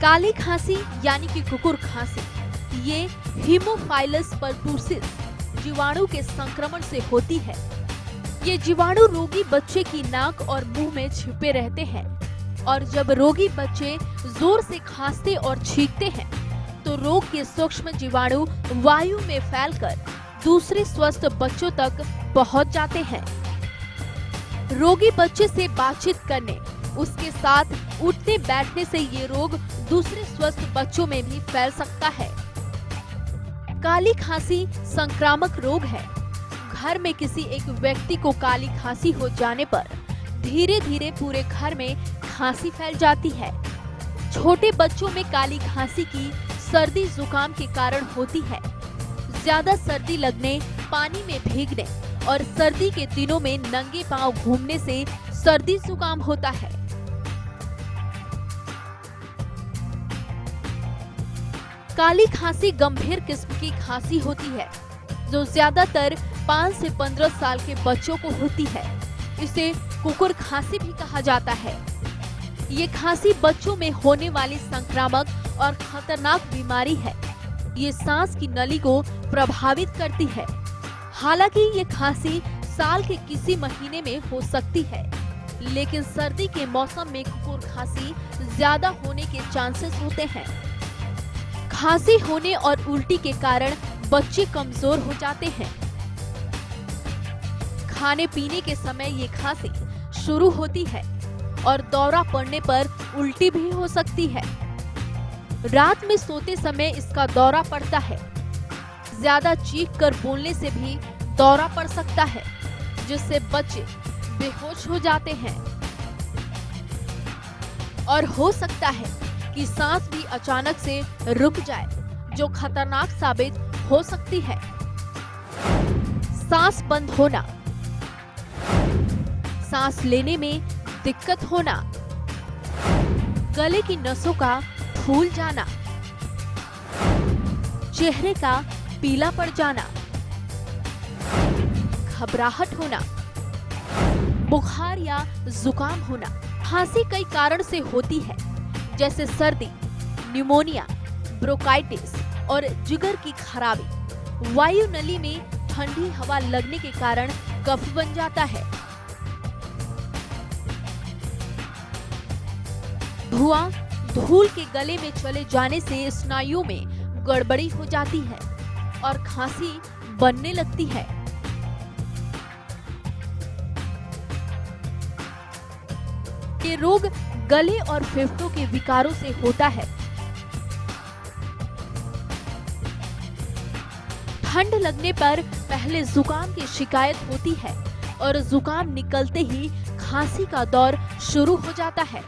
काली खांसी यानी कि कुकुर खांसी ये हीमोफाइलस परटूसिस जीवाणु के संक्रमण से होती है। ये जीवाणु रोगी बच्चे की नाक और मुंह में छिपे रहते हैं और जब रोगी बच्चे जोर से खांसते और छींकते हैं तो रोग के सूक्ष्म जीवाणु वायु में फैलकर दूसरे स्वस्थ बच्चों तक पहुंच जाते हैं। रोगी बच्चे से बातचीत करने, उसके साथ उठने बैठने से ये रोग दूसरे स्वस्थ बच्चों में भी फैल सकता है। काली खांसी संक्रामक रोग है। घर में किसी एक व्यक्ति को काली खांसी हो जाने पर धीरे धीरे पूरे घर में खांसी फैल जाती है। छोटे बच्चों में काली खांसी की सर्दी जुकाम के कारण होती है। ज्यादा सर्दी लगने, पानी में भीगने और सर्दी के दिनों में नंगे पांव घूमने से सर्दी जुकाम होता है। काली खांसी गंभीर किस्म की खांसी होती है जो ज्यादातर 5 से 15 साल के बच्चों को होती है। इसे कुकुर खांसी भी कहा जाता है। ये खांसी बच्चों में होने वाली संक्रामक और खतरनाक बीमारी है। ये सांस की नली को प्रभावित करती है। हालांकि ये खांसी साल के किसी महीने में हो सकती है, लेकिन सर्दी के मौसम में कुकुर खांसी ज्यादा होने के चांसेस होते हैं। खांसी होने और उल्टी के कारण बच्चे कमजोर हो जाते हैं। खाने पीने के समय ये खांसी शुरू होती है और दौरा पड़ने पर उल्टी भी हो सकती है। रात में सोते समय इसका दौरा पड़ता है। ज्यादा चीख कर बोलने से भी दौरा पड़ सकता है, जिससे बच्चे बेहोश हो जाते हैं और हो सकता है कि सांस भी अचानक से रुक जाए, जो खतरनाक साबित हो सकती है। सांस बंद होना, सांस लेने में दिक्कत होना, गले की नसों का फूल जाना, चेहरे का पीला पड़ जाना, घबराहट होना, बुखार या जुकाम होना। खांसी कई कारण से होती है, जैसे सर्दी, निमोनिया, ब्रोंकाइटिस और जिगर की खराबी। वायु नली में ठंडी हवा लगने के कारण कफ बन जाता है। धुआं, धूल के गले में चले जाने से स्नायुओं में गड़बड़ी हो जाती है और खांसी बनने लगती है। ये रोग गले और फेफड़ों के विकारों से होता है। ठंड लगने पर पहले जुकाम की शिकायत होती है और जुकाम निकलते ही खांसी का दौर शुरू हो जाता है।